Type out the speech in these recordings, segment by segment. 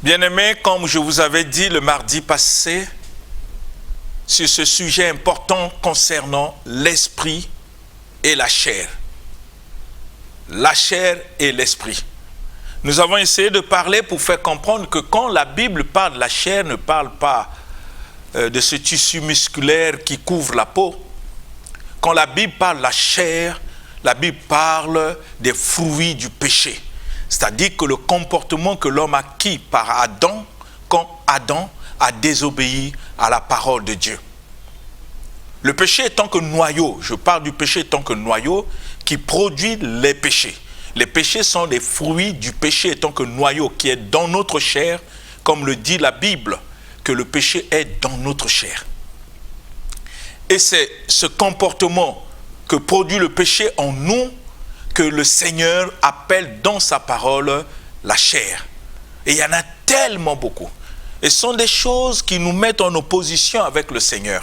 Bien-aimés, comme je vous avais dit le mardi passé, sur ce sujet important concernant l'esprit et la chair. La chair et l'esprit. Nous avons essayé de parler pour faire comprendre que quand la Bible parle de la chair, ne parle pas de ce tissu musculaire qui couvre la peau. Quand la Bible parle de la chair, la Bible parle des fruits du péché. C'est-à-dire que le comportement que l'homme a acquis par Adam, quand Adam a désobéi à la parole de Dieu. Le péché étant que noyau, je parle du péché étant que noyau qui produit les péchés. Les péchés sont les fruits du péché étant que noyau qui est dans notre chair, comme le dit la Bible, que le péché est dans notre chair. Et c'est ce comportement que produit le péché en nous que le Seigneur appelle dans sa parole la chair. Et il y en a tellement beaucoup. Et ce sont des choses qui nous mettent en opposition avec le Seigneur.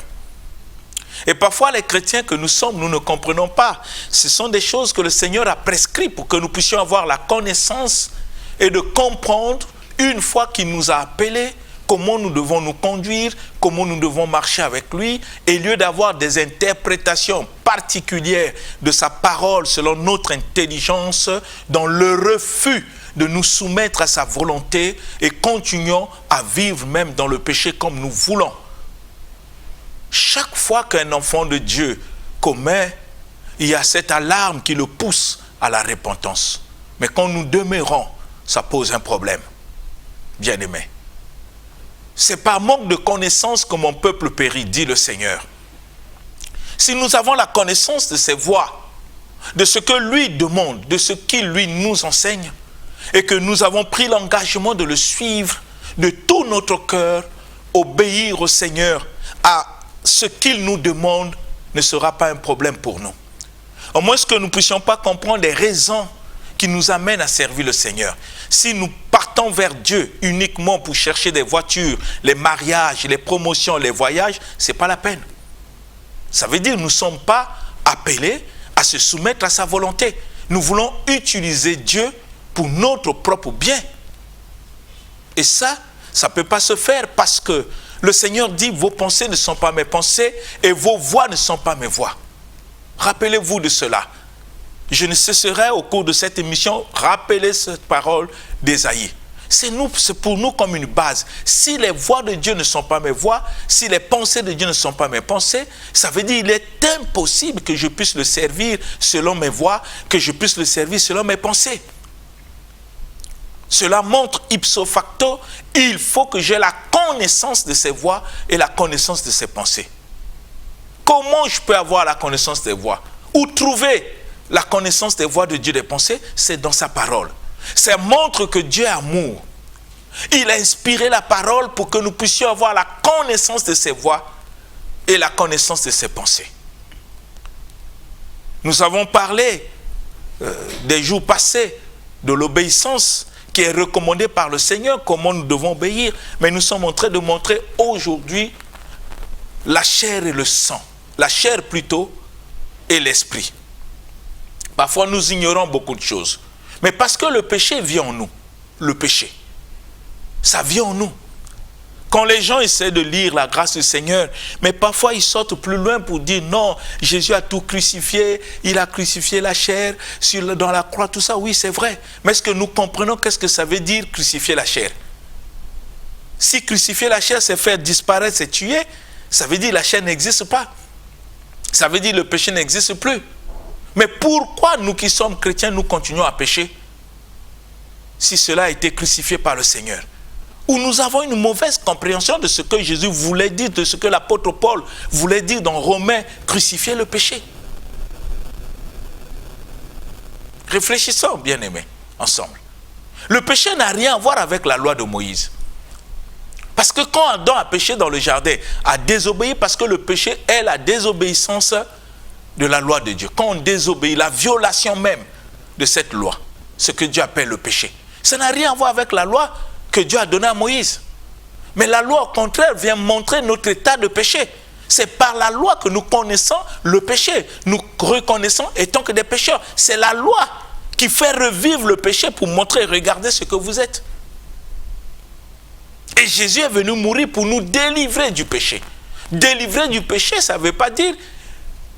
Et parfois les chrétiens que nous sommes, nous ne comprenons pas. Ce sont des choses que le Seigneur a prescrites pour que nous puissions avoir la connaissance et de comprendre une fois qu'il nous a appelés comment nous devons nous conduire, comment nous devons marcher avec lui, et au lieu d'avoir des interprétations particulières de sa parole selon notre intelligence, dans le refus de nous soumettre à sa volonté et continuons à vivre même dans le péché comme nous voulons. Chaque fois qu'un enfant de Dieu commet, il y a cette alarme qui le pousse à la repentance. Mais quand nous demeurons, ça pose un problème. Bien-aimés. C'est par manque de connaissance que mon peuple périt, dit le Seigneur. Si nous avons la connaissance de ses voies, de ce que lui demande, de ce qu'il lui nous enseigne, et que nous avons pris l'engagement de le suivre de tout notre cœur, obéir au Seigneur, à ce qu'il nous demande, ne sera pas un problème pour nous. Au moins que nous ne puissions pas comprendre les raisons qui nous amènent à servir le Seigneur. Si nous partons vers Dieu uniquement pour chercher des voitures, les mariages, les promotions, les voyages, ce n'est pas la peine. Ça veut dire que nous ne sommes pas appelés à se soumettre à sa volonté. Nous voulons utiliser Dieu pour notre propre bien. Et ça ne peut pas se faire parce que le Seigneur dit, vos pensées ne sont pas mes pensées et vos voix ne sont pas mes voix. Rappelez-vous de cela. Je ne cesserai au cours de cette émission rappeler cette parole d'Ésaïe. C'est pour nous comme une base. Si les voix de Dieu ne sont pas mes voix, si les pensées de Dieu ne sont pas mes pensées, ça veut dire qu'il est impossible que je puisse le servir selon mes voix, que je puisse le servir selon mes pensées. Cela montre ipso facto, il faut que j'ai la connaissance de ses voix et la connaissance de ses pensées. Comment je peux avoir la connaissance des voix? Où trouver la connaissance des voix de Dieu, des pensées? C'est dans sa parole. Ça montre que Dieu est amour. Il a inspiré la parole pour que nous puissions avoir la connaissance de ses voix et la connaissance de ses pensées. Nous avons parlé des jours passés de l'obéissance qui est recommandée par le Seigneur, comment nous devons obéir. Mais nous sommes en train de montrer aujourd'hui la chair et le sang. La chair plutôt et l'esprit. Parfois nous ignorons beaucoup de choses. Mais parce que le péché vient en nous. Le péché. Ça vient en nous. Quand les gens essaient de lire la grâce du Seigneur, mais parfois ils sortent plus loin pour dire non, Jésus a tout crucifié, il a crucifié la chair dans la croix, tout ça, oui c'est vrai. Mais est-ce que nous comprenons qu'est-ce que ça veut dire crucifier la chair? Si crucifier la chair c'est faire disparaître, c'est tuer, ça veut dire la chair n'existe pas. Ça veut dire le péché n'existe plus. Mais pourquoi nous qui sommes chrétiens, nous continuons à pécher si cela a été crucifié par le Seigneur? Ou nous avons une mauvaise compréhension de ce que Jésus voulait dire, de ce que l'apôtre Paul voulait dire dans Romains, crucifier le péché. Réfléchissons, bien-aimés, ensemble. Le péché n'a rien à voir avec la loi de Moïse. Parce que quand Adam a péché dans le jardin, a désobéi parce que le péché est la désobéissance de la loi de Dieu. Quand on désobéit, la violation même de cette loi, ce que Dieu appelle le péché. Ça n'a rien à voir avec la loi que Dieu a donnée à Moïse. Mais la loi, au contraire, vient montrer notre état de péché. C'est par la loi que nous connaissons le péché. Nous reconnaissons étant que des pécheurs. C'est la loi qui fait revivre le péché pour montrer, regardez ce que vous êtes. Et Jésus est venu mourir pour nous délivrer du péché. Délivrer du péché, ça ne veut pas dire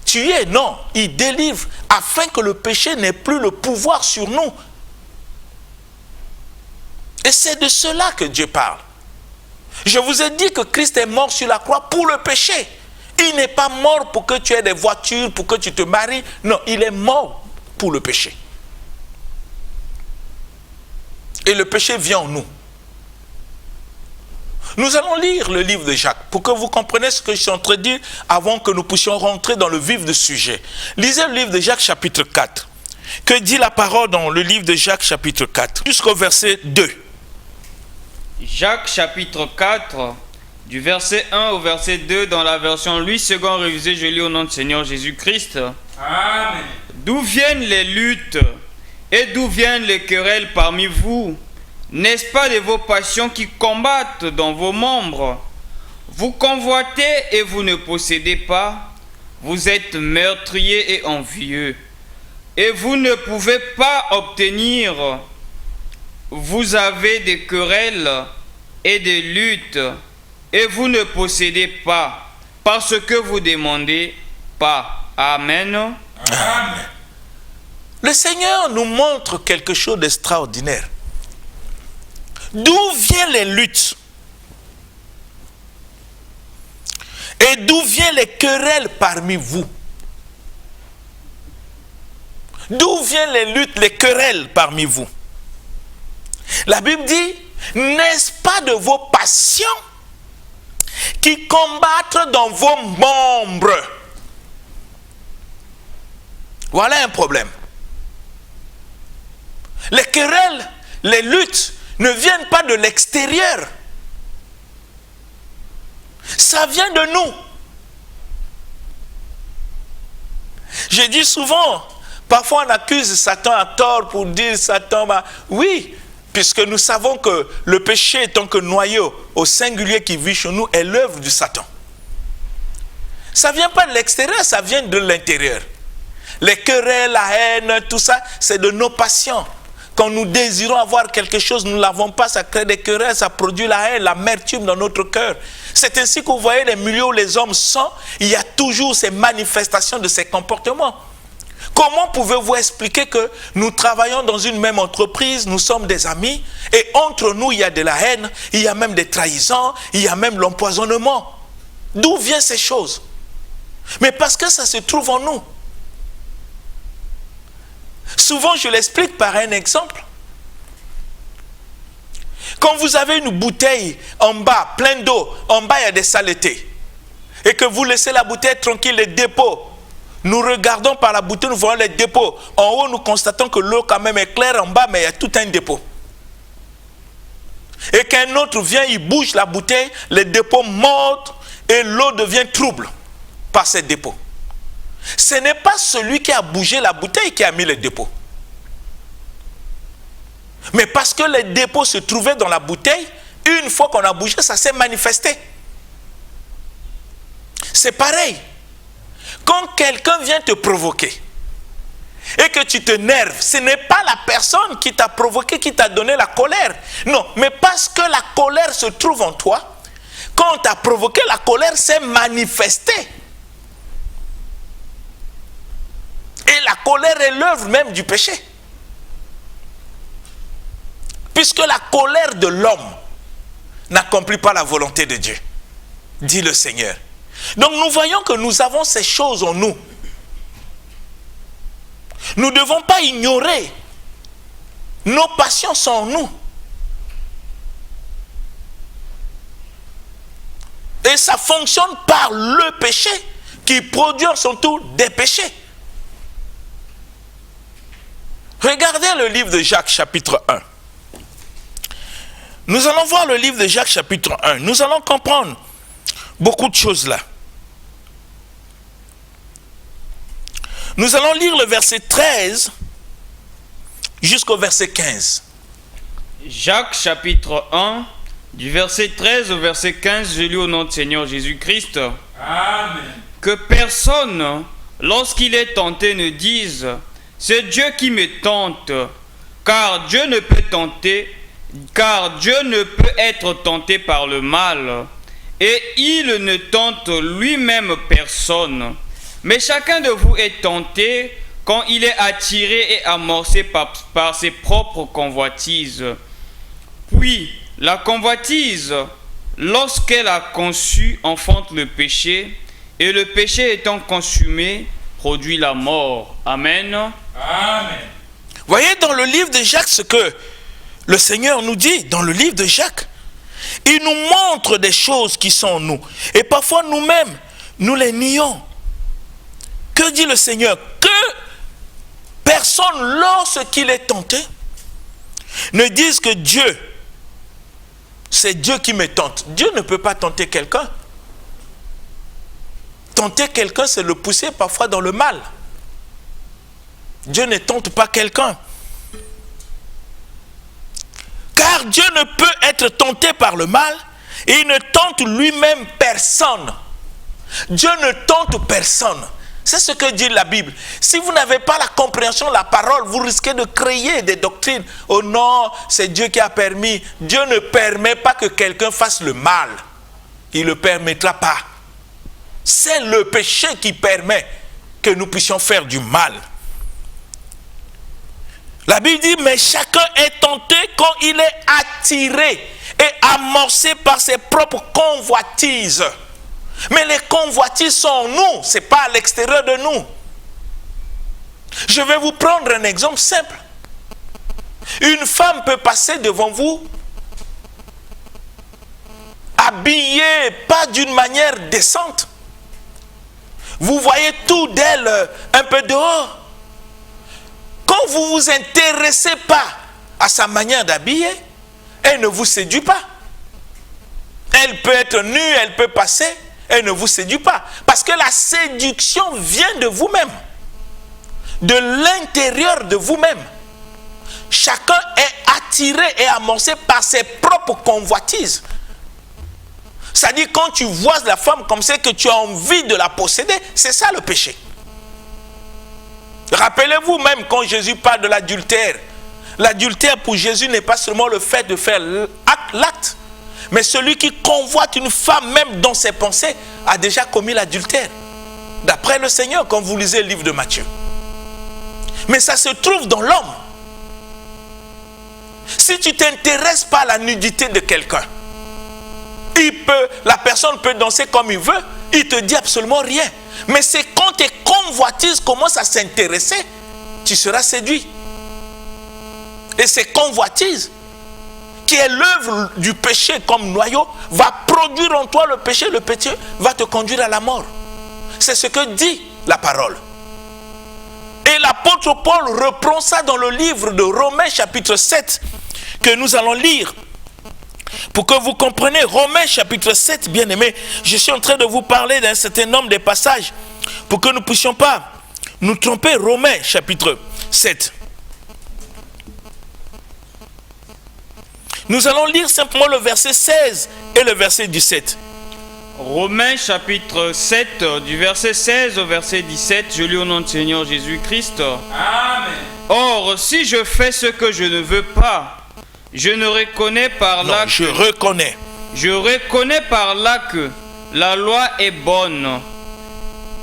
tuer, non. Il délivre afin que le péché n'ait plus le pouvoir sur nous. Et c'est de cela que Dieu parle. Je vous ai dit que Christ est mort sur la croix pour le péché. Il n'est pas mort pour que tu aies des voitures, pour que tu te maries. Non, il est mort pour le péché. Et le péché vient en nous. Nous allons lire le livre de Jacques pour que vous compreniez ce que je suis en train de dire avant que nous puissions rentrer dans le vif du sujet. Lisez le livre de Jacques chapitre 4. Que dit la parole dans le livre de Jacques chapitre 4 jusqu'au verset 2. Jacques chapitre 4, du verset 1 au verset 2 dans la version Louis II révisée, je lis au nom du Seigneur Jésus-Christ. Amen. D'où viennent les luttes et d'où viennent les querelles parmi vous? N'est-ce pas de vos passions qui combattent dans vos membres? Vous convoitez et vous ne possédez pas. Vous êtes meurtriers et envieux. Et vous ne pouvez pas obtenir. Vous avez des querelles et des luttes. Et vous ne possédez pas. Parce que vous demandez pas. Amen. Amen. Le Seigneur nous montre quelque chose d'extraordinaire. D'où viennent les luttes? Et d'où viennent les querelles parmi vous? D'où viennent les luttes, les querelles parmi vous? La Bible dit, n'est-ce pas de vos passions qui combattent dans vos membres? Voilà un problème. Les querelles, les luttes ne viennent pas de l'extérieur. Ça vient de nous. Je dis souvent, parfois on accuse Satan à tort pour dire Satan, oui, puisque nous savons que le péché étant que noyau au singulier qui vit chez nous est l'œuvre du Satan. Ça ne vient pas de l'extérieur, ça vient de l'intérieur. Les querelles, la haine, tout ça, c'est de nos passions. Quand nous désirons avoir quelque chose, nous ne l'avons pas, ça crée des querelles, ça produit la haine, l'amertume dans notre cœur. C'est ainsi que vous voyez les milieux où les hommes sont, il y a toujours ces manifestations de ces comportements. Comment pouvez-vous expliquer que nous travaillons dans une même entreprise, nous sommes des amis, et entre nous il y a de la haine, il y a même des trahisons, il y a même l'empoisonnement? D'où viennent ces choses? Mais parce que ça se trouve en nous. Souvent, je l'explique par un exemple. Quand vous avez une bouteille en bas, pleine d'eau, en bas il y a des saletés, et que vous laissez la bouteille tranquille, les dépôts, nous regardons par la bouteille, nous voyons les dépôts. En haut, nous constatons que l'eau quand même est claire, en bas, mais il y a tout un dépôt. Et qu'un autre vient, il bouge la bouteille, les dépôts montent, et l'eau devient trouble par ces dépôts. Ce n'est pas celui qui a bougé la bouteille qui a mis les dépôts. Mais parce que les dépôts se trouvaient dans la bouteille, une fois qu'on a bougé, ça s'est manifesté. C'est pareil. Quand quelqu'un vient te provoquer et que tu te nerves, ce n'est pas la personne qui t'a provoqué, qui t'a donné la colère. Non, mais parce que la colère se trouve en toi, quand on t'a provoqué, la colère s'est manifestée. Et la colère est l'œuvre même du péché. Puisque la colère de l'homme n'accomplit pas la volonté de Dieu, dit le Seigneur. Donc nous voyons que nous avons ces choses en nous. Nous ne devons pas ignorer. Nos passions sont en nous. Et ça fonctionne par le péché qui produit en son tour des péchés. Regardez le livre de Jacques chapitre 1. Nous allons voir le livre de Jacques chapitre 1. Nous allons comprendre beaucoup de choses là. Nous allons lire le verset 13 jusqu'au verset 15. Jacques chapitre 1, du verset 13 au verset 15, je lis au nom du Seigneur Jésus-Christ. Amen. Que personne, lorsqu'il est tenté, ne dise « C'est Dieu qui me tente », car Dieu ne peut tenter Car Dieu ne peut être tenté par le mal, et il ne tente lui-même personne. Mais chacun de vous est tenté quand il est attiré et amorcé par ses propres convoitises. Puis, la convoitise, lorsqu'elle a conçu, enfante le péché, et le péché étant consumé, produit la mort. Amen. Amen. Voyez dans le livre de Jacques ce que le Seigneur nous dit, dans le livre de Jacques. Il nous montre des choses qui sont en nous. Et parfois nous-mêmes, nous les nions. Que dit le Seigneur? Que personne, lorsqu'il est tenté, ne dise que Dieu, c'est Dieu qui me tente. Dieu ne peut pas tenter quelqu'un. Tenter quelqu'un, c'est le pousser parfois dans le mal. Dieu ne tente pas quelqu'un. Car Dieu ne peut être tenté par le mal et il ne tente lui-même personne. Dieu ne tente personne. C'est ce que dit la Bible. Si vous n'avez pas la compréhension de la parole, vous risquez de créer des doctrines. Oh non, c'est Dieu qui a permis. Dieu ne permet pas que quelqu'un fasse le mal. Il ne le permettra pas. C'est le péché qui permet que nous puissions faire du mal. La Bible dit, mais chacun est tenté quand il est attiré et amorcé par ses propres convoitises. Mais les convoitises sont en nous, ce n'est pas à l'extérieur de nous. Je vais vous prendre un exemple simple. Une femme peut passer devant vous, habillée pas d'une manière décente. Vous voyez tout d'elle un peu dehors. Quand vous ne vous intéressez pas à sa manière d'habiller, elle ne vous séduit pas. Elle peut être nue, elle peut passer, elle ne vous séduit pas. Parce que la séduction vient de vous-même. De l'intérieur de vous-même. Chacun est attiré et amorcé par ses propres convoitises. C'est-à-dire quand tu vois la femme comme ça que tu as envie de la posséder, c'est ça le péché. Rappelez-vous même quand Jésus parle de l'adultère. L'adultère pour Jésus n'est pas seulement le fait de faire l'acte, mais celui qui convoite une femme même dans ses pensées a déjà commis l'adultère. D'après le Seigneur, quand vous lisez le livre de Matthieu. Mais ça se trouve dans l'homme. Si tu ne t'intéresses pas à la nudité de quelqu'un, la personne peut danser comme il veut, il te dit absolument rien. Mais c'est quand tes convoitises commencent à s'intéresser, tu seras séduit. Et ces convoitises, qui est l'œuvre du péché comme noyau, va produire en toi le péché va te conduire à la mort. C'est ce que dit la parole. Et l'apôtre Paul reprend ça dans le livre de Romains chapitre 7, que nous allons lire. Pour que vous compreniez, Romains chapitre 7, bien aimé, je suis en train de vous parler d'un certain nombre de passages pour que nous ne puissions pas nous tromper. Romains chapitre 7. Nous allons lire simplement le verset 16 et le verset 17. Romains chapitre 7, du verset 16 au verset 17, je lis au nom du Seigneur Jésus-Christ. Amen. Or, si je fais ce que je ne veux pas, je ne reconnais par là Je reconnais par là que la loi est bonne.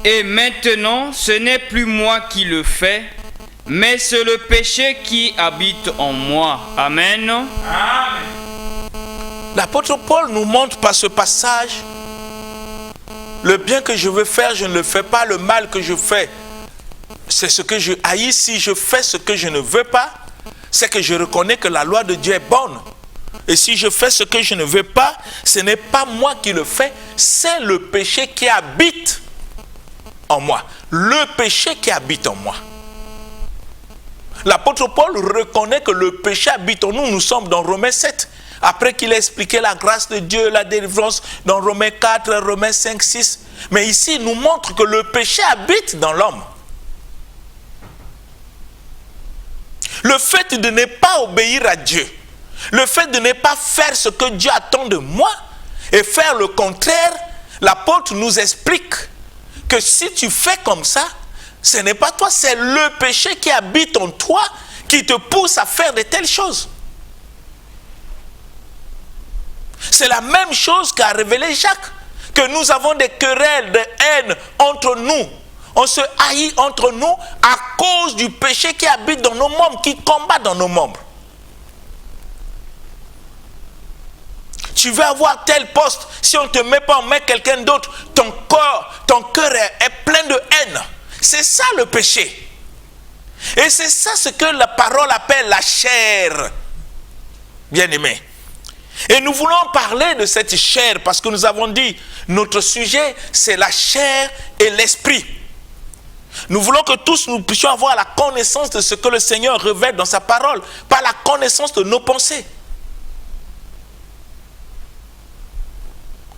Et maintenant, ce n'est plus moi qui le fais, mais c'est le péché qui habite en moi. Amen. Amen. L'apôtre Paul nous montre par ce passage le bien que je veux faire, je ne le fais pas. Le mal que je fais, c'est ce que je haïs. Si je fais ce que je ne veux pas, c'est que je reconnais que la loi de Dieu est bonne. Et si je fais ce que je ne veux pas, ce n'est pas moi qui le fais, c'est le péché qui habite en moi. Le péché qui habite en moi. L'apôtre Paul reconnaît que le péché habite en nous. Nous sommes dans Romains 7. Après qu'il a expliqué la grâce de Dieu, la délivrance dans Romains 4, Romains 5, 6. Mais ici, il nous montre que le péché habite dans l'homme. Le fait de ne pas obéir à Dieu, le fait de ne pas faire ce que Dieu attend de moi et faire le contraire, l'apôtre nous explique que si tu fais comme ça, ce n'est pas toi, c'est le péché qui habite en toi qui te pousse à faire de telles choses. C'est la même chose qu'a révélé Jacques, que nous avons des querelles de haine entre nous. On se haït entre nous à cause du péché qui habite dans nos membres, qui combat dans nos membres. Tu veux avoir tel poste, si on ne te met pas, on met quelqu'un d'autre, ton cœur est plein de haine. C'est ça le péché. Et c'est ça ce que la parole appelle la chair, bien-aimés. Et nous voulons parler de cette chair parce que nous avons dit, notre sujet, c'est la chair et l'esprit. Nous voulons que tous nous puissions avoir la connaissance de ce que le Seigneur révèle dans sa parole, pas la connaissance de nos pensées.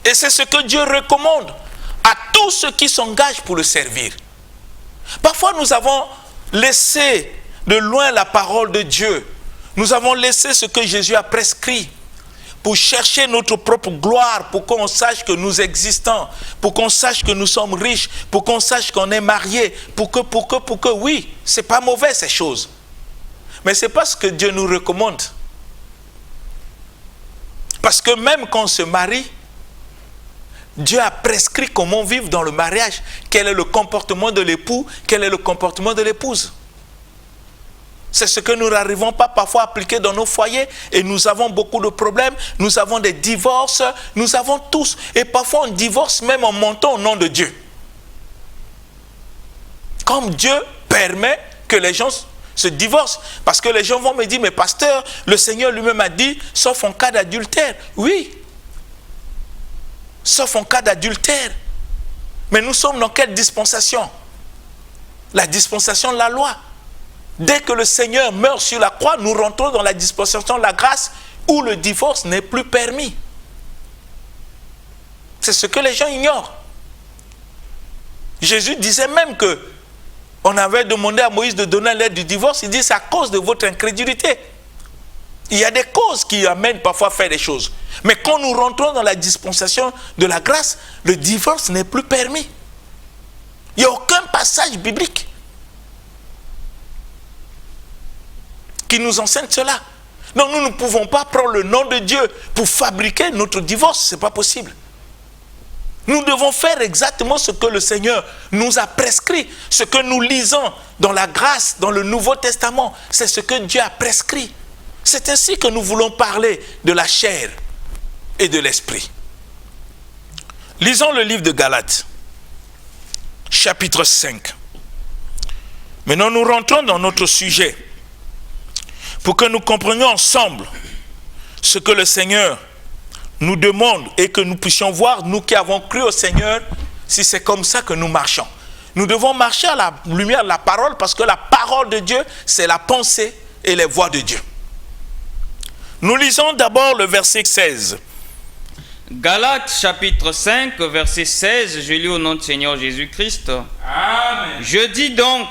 Et c'est ce que Dieu recommande à tous ceux qui s'engagent pour le servir. Parfois, nous avons laissé de loin la parole de Dieu. Nous avons laissé ce que Jésus a prescrit pour chercher notre propre gloire, pour qu'on sache que nous existons, pour qu'on sache que nous sommes riches, pour qu'on sache qu'on est mariés, pour que, oui, c'est pas mauvais ces choses. Mais c'est pas ce que Dieu nous recommande. Parce que même quand on se marie, Dieu a prescrit comment vivre dans le mariage. Quel est le comportement de l'époux, quel est le comportement de l'épouse. C'est ce que nous n'arrivons pas parfois à appliquer dans nos foyers et nous avons beaucoup de problèmes, nous avons des divorces, nous avons tous. Et parfois on divorce même en mentant au nom de Dieu. Comme Dieu permet que les gens se divorcent. Parce que les gens vont me dire, mais pasteur, le Seigneur lui-même a dit, sauf en cas d'adultère. Oui. Sauf en cas d'adultère. Mais nous sommes dans quelle dispensation? La dispensation de la loi. Dès que le Seigneur meurt sur la croix, nous rentrons dans la dispensation de la grâce où le divorce n'est plus permis. C'est ce que les gens ignorent. Jésus disait même que on avait demandé à Moïse de donner l'aide du divorce. Il dit c'est à cause de votre incrédulité. Il y a des causes qui amènent parfois à faire des choses. Mais quand nous rentrons dans la dispensation de la grâce, le divorce n'est plus permis. Il n'y a aucun passage biblique qui nous enseigne cela. Donc nous ne pouvons pas prendre le nom de Dieu pour fabriquer notre divorce. Ce n'est pas possible. Nous devons faire exactement ce que le Seigneur nous a prescrit. Ce que nous lisons dans la grâce, dans le Nouveau Testament, c'est ce que Dieu a prescrit. C'est ainsi que nous voulons parler de la chair et de l'esprit. Lisons le livre de Galates, chapitre 5. Maintenant, nous rentrons dans notre sujet pour que nous comprenions ensemble ce que le Seigneur nous demande et que nous puissions voir, nous qui avons cru au Seigneur, si c'est comme ça que nous marchons. Nous devons marcher à la lumière de la parole parce que la parole de Dieu, c'est la pensée et les voies de Dieu. Nous lisons d'abord le verset 16. Galates chapitre 5, verset 16, je lis au nom du Seigneur Jésus-Christ. Amen. Je dis donc,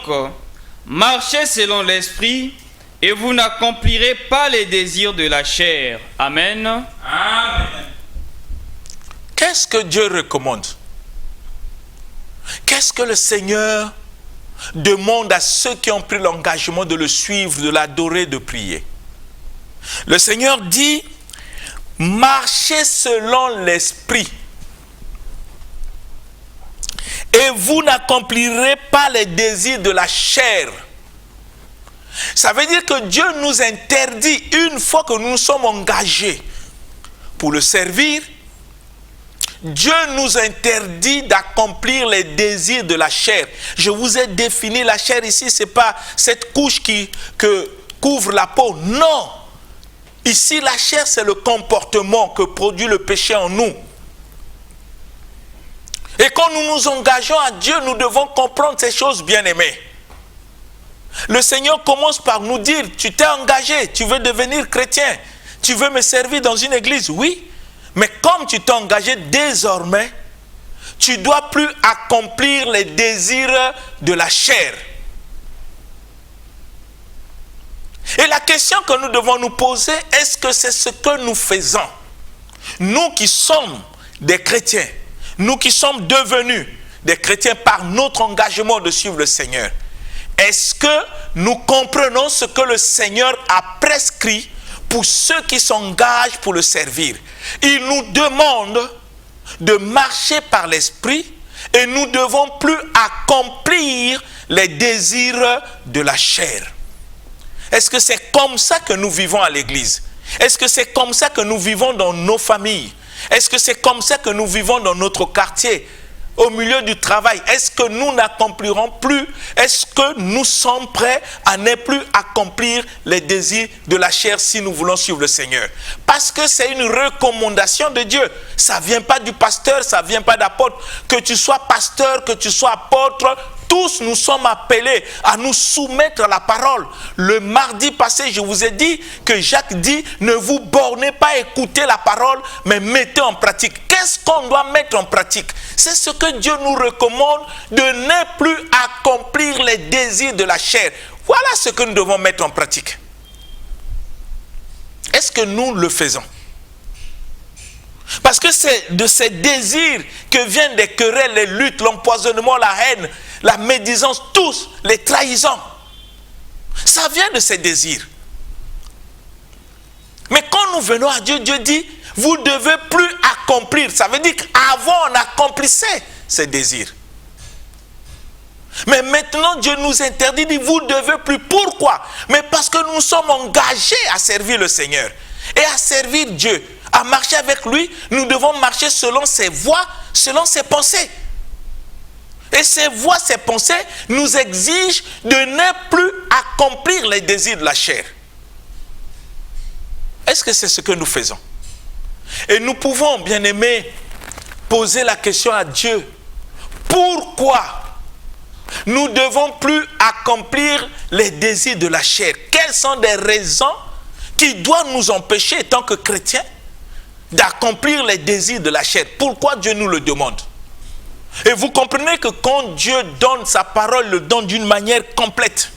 marchez selon l'esprit et vous n'accomplirez pas les désirs de la chair. Amen. Amen. Qu'est-ce que Dieu recommande? Qu'est-ce que le Seigneur demande à ceux qui ont pris l'engagement de le suivre, de l'adorer, de prier? Le Seigneur dit, marchez selon l'esprit et vous n'accomplirez pas les désirs de la chair. Ça veut dire que Dieu nous interdit, une fois que nous sommes engagés pour le servir, Dieu nous interdit d'accomplir les désirs de la chair. Je vous ai défini la chair ici, ce n'est pas cette couche qui couvre la peau, non. Ici, la chair, c'est le comportement que produit le péché en nous. Et quand nous nous engageons à Dieu, nous devons comprendre ces choses, bien-aimés. Le Seigneur commence par nous dire, tu t'es engagé, tu veux devenir chrétien, tu veux me servir dans une église, oui. Mais comme tu t'es engagé désormais, tu ne dois plus accomplir les désirs de la chair. Et la question que nous devons nous poser, est-ce que c'est ce que nous faisons? Nous qui sommes des chrétiens, nous qui sommes devenus des chrétiens par notre engagement de suivre le Seigneur, est-ce que nous comprenons ce que le Seigneur a prescrit pour ceux qui s'engagent pour le servir. Il nous demande de marcher par l'esprit et nous ne devons plus accomplir les désirs de la chair. Est-ce que c'est comme ça que nous vivons à l'église? Est-ce que c'est comme ça que nous vivons dans nos familles? Est-ce que c'est comme ça que nous vivons dans notre quartier, au milieu du travail? Est-ce que nous n'accomplirons plus? Est-ce que nous sommes prêts à ne plus accomplir les désirs de la chair si nous voulons suivre le Seigneur? Parce que c'est une recommandation de Dieu. Ça ne vient pas du pasteur, ça ne vient pas d'apôtre. Que tu sois pasteur, que tu sois apôtre, tous nous sommes appelés à nous soumettre à la parole. Le mardi passé, je vous ai dit que Jacques dit, ne vous bornez pas à écouter la parole, mais mettez en pratique. Qu'est-ce qu'on doit mettre en pratique? C'est ce que Dieu nous recommande, de ne plus accomplir les désirs de la chair. Voilà ce que nous devons mettre en pratique. Est-ce que nous le faisons? Parce que c'est de ces désirs que viennent des querelles, les luttes, l'empoisonnement, la haine, la médisance, tous, les trahisons. Ça vient de ces désirs. Mais quand nous venons à Dieu, Dieu dit, vous ne devez plus accomplir. Ça veut dire qu'avant, on accomplissait ces désirs. Mais maintenant, Dieu nous interdit, dit, vous ne devez plus. Pourquoi? Mais parce que nous sommes engagés à servir le Seigneur et à servir Dieu. À marcher avec lui, nous devons marcher selon ses voies, selon ses pensées. Et ces voies, ces pensées nous exigent de ne plus accomplir les désirs de la chair. Est-ce que c'est ce que nous faisons? Et nous pouvons, bien aimés, poser la question à Dieu. Pourquoi nous ne devons plus accomplir les désirs de la chair? Quelles sont les raisons qui doivent nous empêcher, en tant que chrétiens, d'accomplir les désirs de la chair? Pourquoi Dieu nous le demande? Et vous comprenez que quand Dieu donne sa parole, le donne d'une manière complète.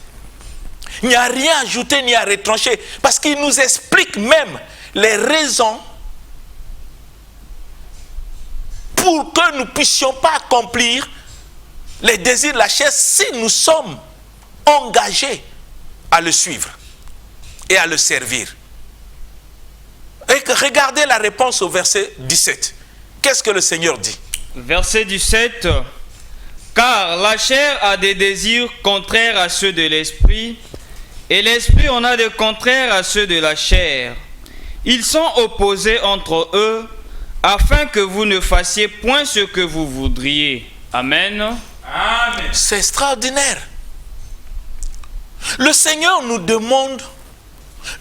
Il n'y a rien à ajouter ni à retrancher. Parce qu'il nous explique même les raisons pour que nous ne puissions pas accomplir les désirs de la chair si nous sommes engagés à le suivre et à le servir. Et regardez la réponse au verset 17. Qu'est-ce que le Seigneur dit? Verset 17. Car la chair a des désirs contraires à ceux de l'esprit, et l'esprit en a de contraires à ceux de la chair. Ils sont opposés entre eux, afin que vous ne fassiez point ce que vous voudriez. Amen. Amen. C'est extraordinaire. Le Seigneur nous demande,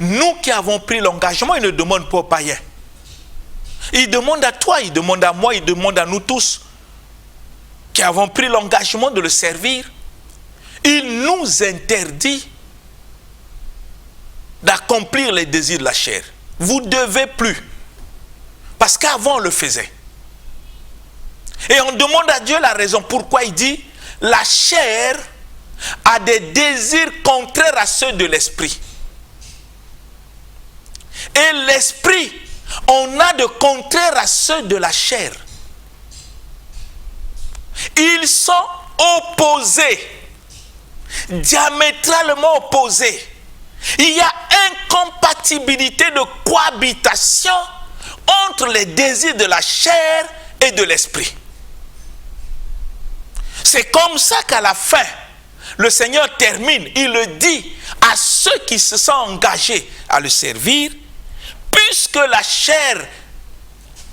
nous qui avons pris l'engagement, il ne demande pas aux païens. Il demande à toi, il demande à moi, il demande à nous tous qui avons pris l'engagement de le servir. Il nous interdit d'accomplir les désirs de la chair. Vous ne devez plus. Parce qu'avant on le faisait. Et on demande à Dieu la raison pourquoi il dit la chair a des désirs contraires à ceux de l'esprit. Et l'esprit, on a de contraires à ceux de la chair. Ils sont opposés, diamétralement opposés. Il y a incompatibilité de cohabitation entre les désirs de la chair et de l'esprit. C'est comme ça qu'à la fin, le Seigneur termine, il le dit à ceux qui se sont engagés à le servir, puisque la chair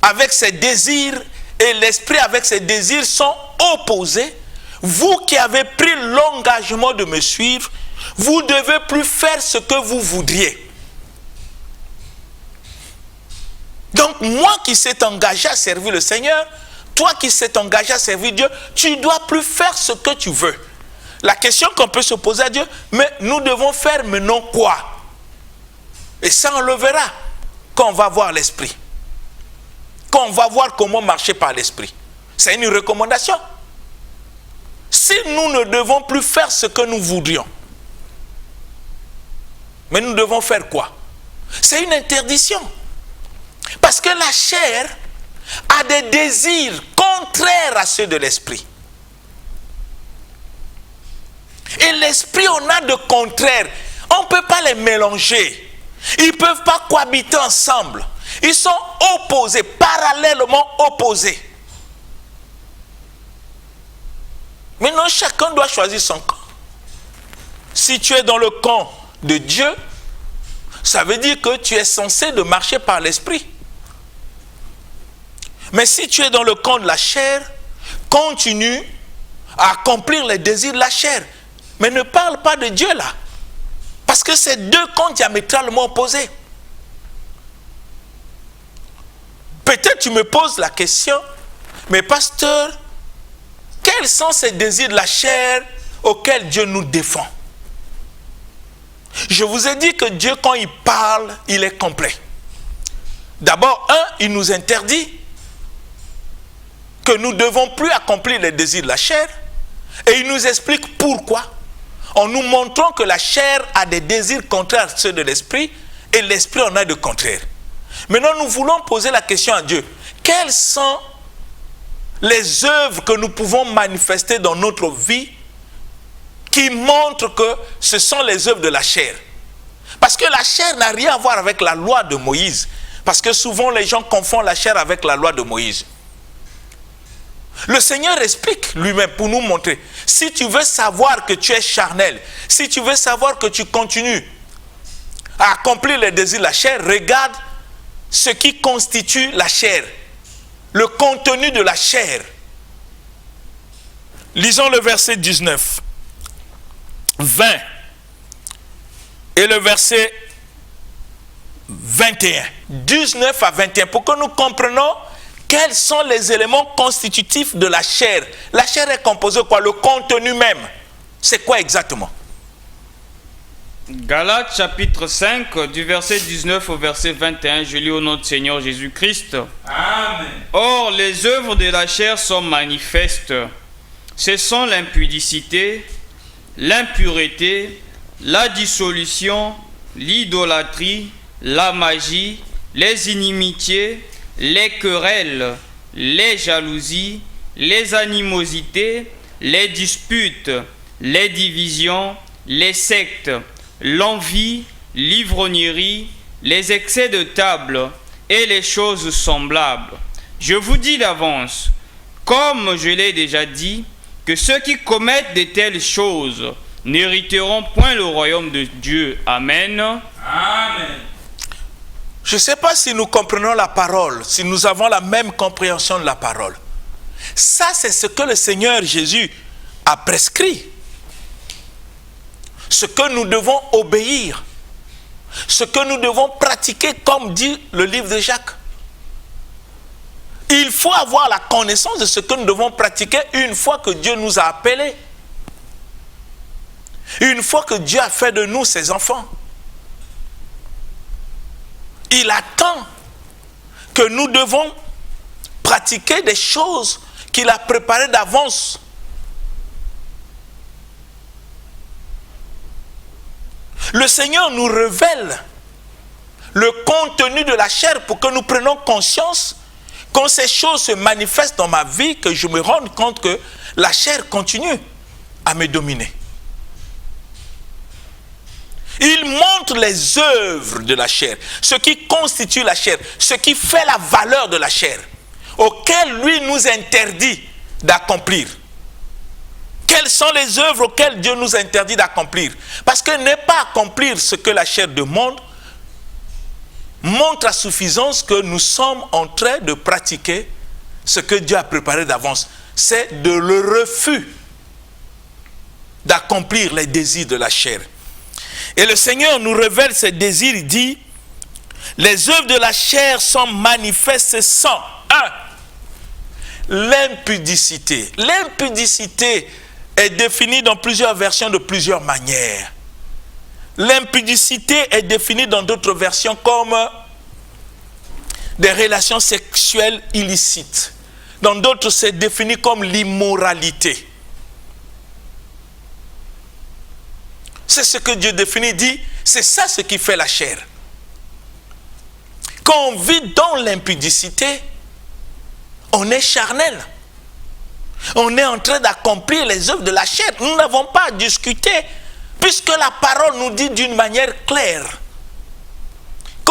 avec ses désirs et l'esprit avec ses désirs sont opposés, vous qui avez pris l'engagement de me suivre, vous ne devez plus faire ce que vous voudriez. Donc moi qui s'est engagé à servir le Seigneur, toi qui s'est engagé à servir Dieu, tu ne dois plus faire ce que tu veux. La question qu'on peut se poser à Dieu, mais nous devons faire maintenant quoi? Et ça on le verra quand on va voir l'esprit. Quand on va voir comment marcher par l'esprit. C'est une recommandation. Si nous ne devons plus faire ce que nous voudrions, mais nous devons faire quoi? C'est une interdiction. Parce que la chair a des désirs contraires à ceux de l'esprit. Et l'esprit, on a de contraires. On ne peut pas les mélanger. Ils ne peuvent pas cohabiter ensemble. Ils sont opposés, parallèlement opposés. Maintenant, chacun doit choisir son camp. Si tu es dans le camp de Dieu, ça veut dire que tu es censé de marcher par l'esprit. Mais si tu es dans le camp de la chair, continue à accomplir les désirs de la chair. Mais ne parle pas de Dieu là. Parce que c'est deux camps diamétralement opposés. Peut-être tu me poses la question, mais pasteur, quels sont ces désirs de la chair auxquels Dieu nous défend? Je vous ai dit que Dieu, quand il parle, il est complet. D'abord, il nous interdit que nous ne devons plus accomplir les désirs de la chair, et il nous explique pourquoi, en nous montrant que la chair a des désirs contraires à ceux de l'esprit, et l'esprit en a de contraires. Maintenant, nous voulons poser la question à Dieu. Quelles sont les œuvres que nous pouvons manifester dans notre vie qui montrent que ce sont les œuvres de la chair? Parce que la chair n'a rien à voir avec la loi de Moïse. Parce que souvent les gens confondent la chair avec la loi de Moïse. Le Seigneur explique lui-même pour nous montrer. Si tu veux savoir que tu es charnel, si tu veux savoir que tu continues à accomplir les désirs de la chair, regarde ce qui constitue la chair, le contenu de la chair. Lisons le verset 19, 20 et le verset 21. 19 à 21, pour que nous comprenions quels sont les éléments constitutifs de la chair. La chair est composée de quoi? Le contenu même. C'est quoi exactement? Galates chapitre 5, du verset 19 au verset 21, je lis au nom du Seigneur Jésus-Christ. Amen. Or, les œuvres de la chair sont manifestes. Ce sont l'impudicité, l'impureté, la dissolution, l'idolâtrie, la magie, les inimitiés, les querelles, les jalousies, les animosités, les disputes, les divisions, les sectes, l'envie, l'ivrognerie, les excès de table et les choses semblables. Je vous dis d'avance, comme je l'ai déjà dit, que ceux qui commettent de telles choses n'hériteront point le royaume de Dieu. Amen. Amen. Je ne sais pas si nous comprenons la parole, si nous avons la même compréhension de la parole. Ça, c'est ce que le Seigneur Jésus a prescrit. Ce que nous devons obéir. Ce que nous devons pratiquer, comme dit le livre de Jacques. Il faut avoir la connaissance de ce que nous devons pratiquer une fois que Dieu nous a appelés. Une fois que Dieu a fait de nous ses enfants. Il attend que nous devons pratiquer des choses qu'il a préparées d'avance. Le Seigneur nous révèle le contenu de la chair pour que nous prenions conscience quand ces choses se manifestent dans ma vie, que je me rende compte que la chair continue à me dominer. Il montre les œuvres de la chair, ce qui constitue la chair, ce qui fait la valeur de la chair, auquel lui nous interdit d'accomplir. Quelles sont les œuvres auxquelles Dieu nous interdit d'accomplir? Parce que ne pas accomplir ce que la chair demande montre à suffisance que nous sommes en train de pratiquer ce que Dieu a préparé d'avance. C'est de le refus d'accomplir les désirs de la chair. Et le Seigneur nous révèle ses désirs, il dit, les œuvres de la chair sont manifestes sans, l'impudicité. L'impudicité est définie dans plusieurs versions de plusieurs manières. L'impudicité est définie dans d'autres versions comme des relations sexuelles illicites. Dans d'autres, c'est défini comme l'immoralité. C'est ce que Dieu définit, dit, c'est ça ce qui fait la chair. Quand on vit dans l'impudicité, on est charnel. On est en train d'accomplir les œuvres de la chair. Nous n'avons pas à discuter, puisque la parole nous dit d'une manière claire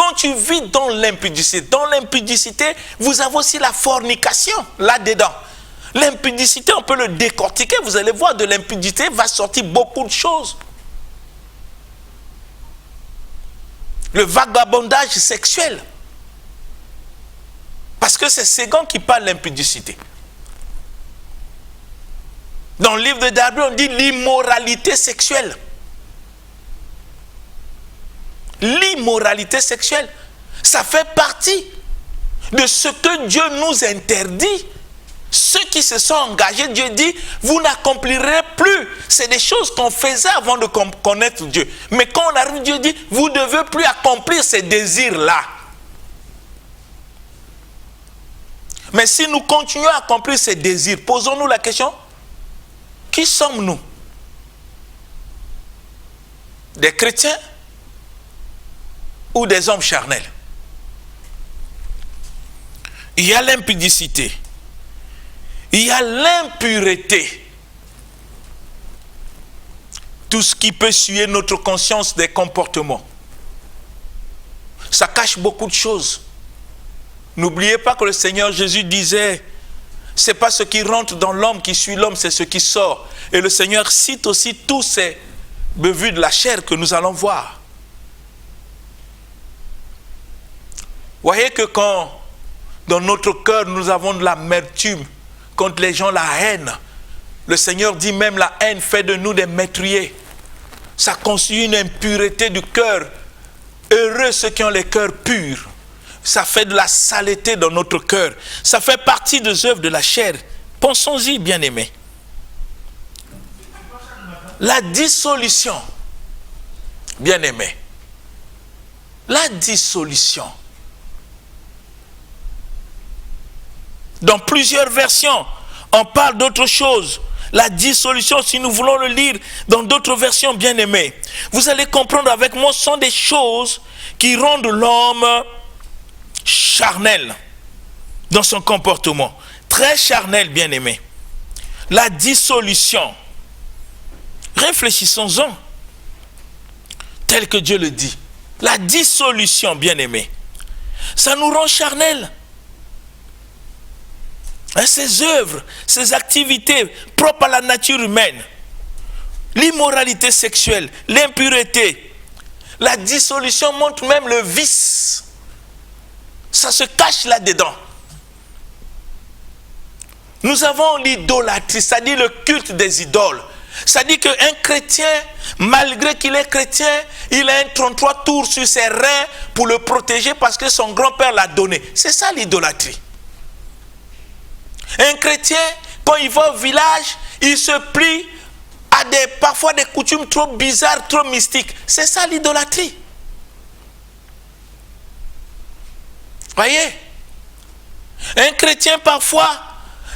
Quand tu vis dans l'impudicité, vous avez aussi la fornication là-dedans. L'impudicité, on peut le décortiquer. Vous allez voir, de l'impudicité va sortir beaucoup de choses. Le vagabondage sexuel. Parce que c'est Ségan qui parle de l'impudicité. Dans le livre de Darby, on dit l'immoralité sexuelle. L'immoralité sexuelle, ça fait partie de ce que Dieu nous interdit. Ceux qui se sont engagés, Dieu dit, vous n'accomplirez plus. C'est des choses qu'on faisait avant de connaître Dieu. Mais quand on arrive, Dieu dit, vous ne devez plus accomplir ces désirs-là. Mais si nous continuons à accomplir ces désirs, posons-nous la question, qui sommes-nous? Des chrétiens ou des hommes charnels? Il y a l'impudicité. Il y a l'impureté. Tout ce qui peut souiller notre conscience des comportements. Ça cache beaucoup de choses. N'oubliez pas que le Seigneur Jésus disait, c'est pas ce qui rentre dans l'homme qui suit l'homme, c'est ce qui sort. Et le Seigneur cite aussi tous ces bévues de la chair que nous allons voir. Voyez que quand dans notre cœur nous avons de l'amertume contre les gens, la haine, le Seigneur dit même la haine fait de nous des meurtriers. Ça constitue une impureté du cœur. Heureux ceux qui ont les cœurs purs. Ça fait de la saleté dans notre cœur. Ça fait partie des œuvres de la chair. Pensons-y, bien-aimés. La dissolution, bien-aimés. La dissolution. Dans plusieurs versions, on parle d'autre chose. La dissolution, si nous voulons le lire dans d'autres versions, bien-aimés, vous allez comprendre avec moi, ce sont des choses qui rendent l'homme charnel dans son comportement. Très charnel, bien-aimé. La dissolution. Réfléchissons-en. Tel que Dieu le dit. La dissolution, bien-aimé. Ça nous rend charnel. Ces œuvres, ces activités propres à la nature humaine, l'immoralité sexuelle, l'impureté, la dissolution montre même le vice. Ça se cache là-dedans. Nous avons l'idolâtrie, c'est-à-dire le culte des idoles. C'est-à-dire qu'un chrétien, malgré qu'il est chrétien, il a un 33 tours sur ses reins pour le protéger parce que son grand-père l'a donné. C'est ça l'idolâtrie. Un chrétien, quand il va au village, il se plie à parfois des coutumes trop bizarres, trop mystiques. C'est ça l'idolâtrie. Voyez? Un chrétien, parfois,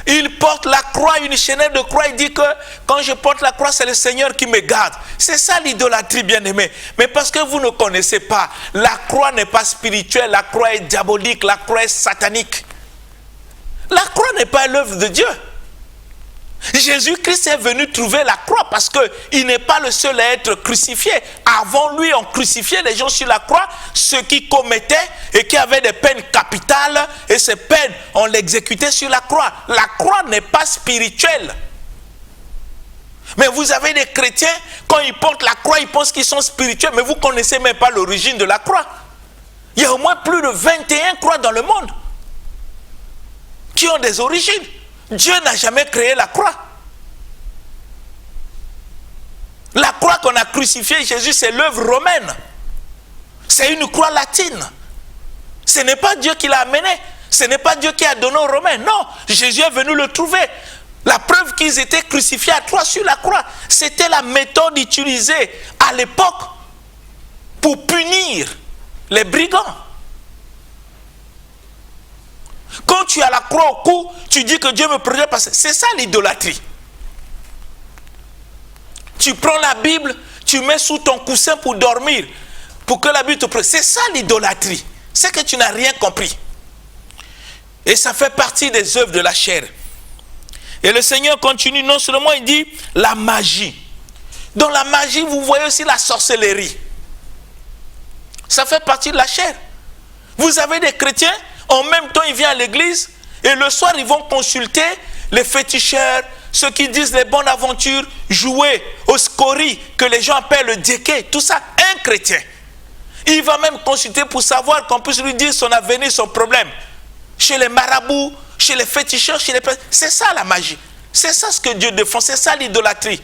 il porte la croix, une chaînette de croix. Il dit que quand je porte la croix, c'est le Seigneur qui me garde. C'est ça l'idolâtrie, bien-aimé. Mais parce que vous ne connaissez pas, la croix n'est pas spirituelle, la croix est diabolique, la croix est satanique. La croix n'est pas l'œuvre de Dieu. Jésus-Christ est venu trouver la croix parce qu'il n'est pas le seul à être crucifié. Avant lui, on crucifiait les gens sur la croix, ceux qui commettaient et qui avaient des peines capitales, et ces peines, on les exécutait sur la croix. La croix n'est pas spirituelle. Mais vous avez des chrétiens, quand ils portent la croix, ils pensent qu'ils sont spirituels, mais vous ne connaissez même pas l'origine de la croix. Il y a au moins plus de 21 croix dans le monde qui ont des origines. Dieu n'a jamais créé la croix. La croix qu'on a crucifiée, Jésus, c'est l'œuvre romaine. C'est une croix latine. Ce n'est pas Dieu qui l'a amené. Ce n'est pas Dieu qui a donné aux Romains. Non, Jésus est venu le trouver. La preuve qu'ils étaient crucifiés à trois sur la croix, c'était la méthode utilisée à l'époque pour punir les brigands. Quand tu as la croix au cou, tu dis que Dieu me protège parce que c'est ça l'idolâtrie. Tu prends la Bible, tu mets sous ton coussin pour dormir, pour que la Bible te protège. C'est ça l'idolâtrie. C'est que tu n'as rien compris. Et ça fait partie des œuvres de la chair. Et le Seigneur continue, non seulement il dit la magie. Dans la magie, vous voyez aussi la sorcellerie. Ça fait partie de la chair. Vous avez des chrétiens, en même temps ils viennent à l'église, et le soir ils vont consulter les féticheurs, ceux qui disent les bonnes aventures, jouer au scori, que les gens appellent le djeke, tout ça, un chrétien. Il va même consulter pour savoir qu'on puisse lui dire son avenir, son problème. Chez les marabouts, chez les féticheurs, chez les... C'est ça la magie. C'est ça ce que Dieu défend, c'est ça l'idolâtrie.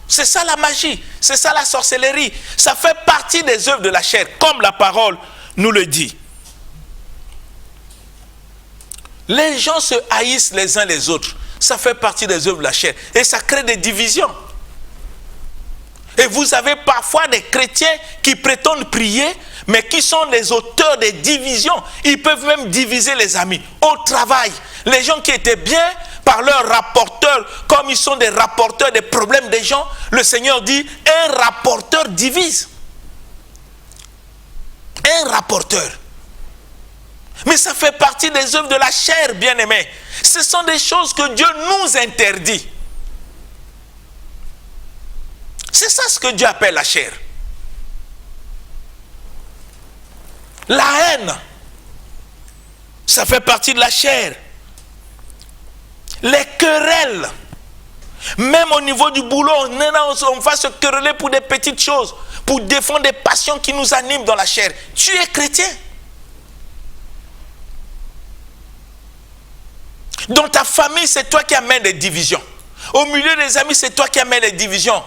C'est ça la magie, c'est ça la sorcellerie. Ça fait partie des œuvres de la chair, comme la parole nous le dit. Les gens se haïssent les uns les autres. Ça fait partie des œuvres de la chair. Et ça crée des divisions. Et vous avez parfois des chrétiens qui prétendent prier, mais qui sont les auteurs des divisions. Ils peuvent même diviser les amis. Au travail, les gens qui étaient bien par leurs rapporteurs, comme ils sont des rapporteurs des problèmes des gens, le Seigneur dit, un rapporteur divise. Un rapporteur. Mais ça fait partie des œuvres de la chair, bien-aimés. Ce sont des choses que Dieu nous interdit. C'est ça ce que Dieu appelle la chair. La haine, ça fait partie de la chair. Les querelles, même au niveau du boulot, on va se quereller pour des petites choses, pour défendre des passions qui nous animent dans la chair. Tu es chrétien. Dans ta famille, c'est toi qui amènes les divisions. Au milieu des amis, c'est toi qui amènes les divisions.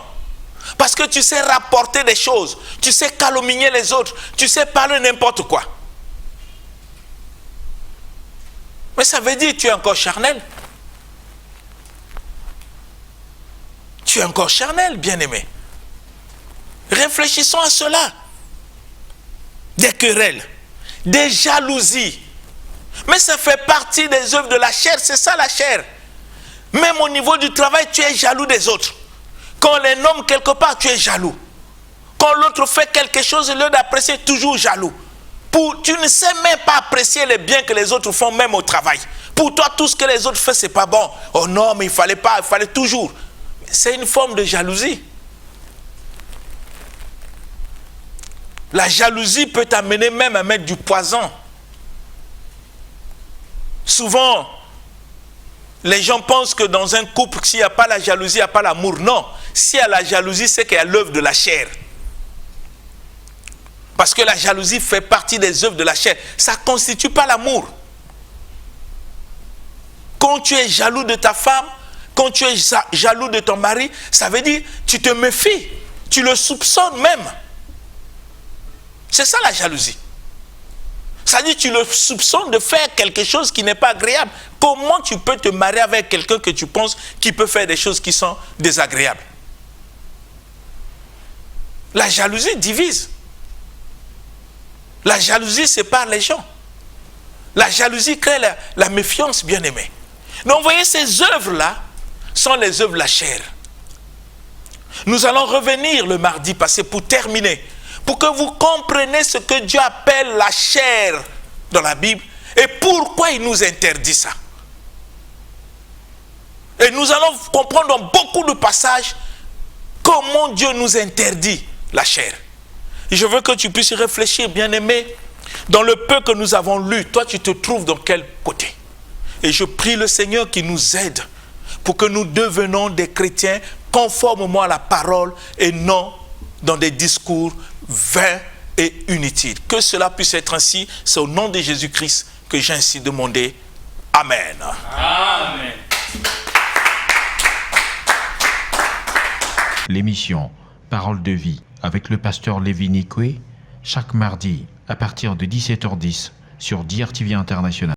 Parce que tu sais rapporter des choses, tu sais calomnier les autres, tu sais parler n'importe quoi. Mais ça veut dire que tu es encore charnel. Tu es encore charnel, bien-aimé. Réfléchissons à cela. Des querelles, des jalousies. Mais ça fait partie des œuvres de la chair, c'est ça la chair. Même au niveau du travail, tu es jaloux des autres. Quand on les nomme quelque part, tu es jaloux. Quand l'autre fait quelque chose, au lieu d'apprécier, toujours jaloux. Tu ne sais même pas apprécier les biens que les autres font, même au travail. Pour toi, tout ce que les autres font, c'est pas bon. Oh non, mais il fallait pas, il fallait toujours. C'est une forme de jalousie. La jalousie peut t'amener même à mettre du poison. Souvent, les gens pensent que dans un couple, s'il n'y a pas la jalousie, il n'y a pas l'amour. Non, s'il y a la jalousie, c'est qu'il y a l'œuvre de la chair. Parce que la jalousie fait partie des œuvres de la chair. Ça ne constitue pas l'amour. Quand tu es jaloux de ta femme, quand tu es jaloux de ton mari, ça veut dire tu te méfies, tu le soupçonnes même. C'est ça la jalousie. Ça veut dire tu le soupçonnes de faire quelque chose qui n'est pas agréable. Comment tu peux te marier avec quelqu'un que tu penses qui peut faire des choses qui sont désagréables? La jalousie divise. La jalousie sépare les gens. La jalousie crée la méfiance, bien-aimée. Donc, vous voyez, ces œuvres-là sont les œuvres de la chair. Nous allons revenir le mardi passé pour terminer, pour que vous compreniez ce que Dieu appelle la chair dans la Bible et pourquoi il nous interdit ça. Et nous allons comprendre dans beaucoup de passages comment Dieu nous interdit la chair. Et je veux que tu puisses réfléchir, bien-aimé, dans le peu que nous avons lu, toi tu te trouves dans quel côté? Et je prie le Seigneur qui nous aide pour que nous devenions des chrétiens conformément à la parole et non dans des discours vains et inutiles. Que cela puisse être ainsi. C'est au nom de Jésus-Christ que j'ai ainsi demandé. Amen. Amen. L'émission Parole de vie avec le pasteur Lévi Nikwe, chaque mardi à partir de 17h10 sur DRTV International.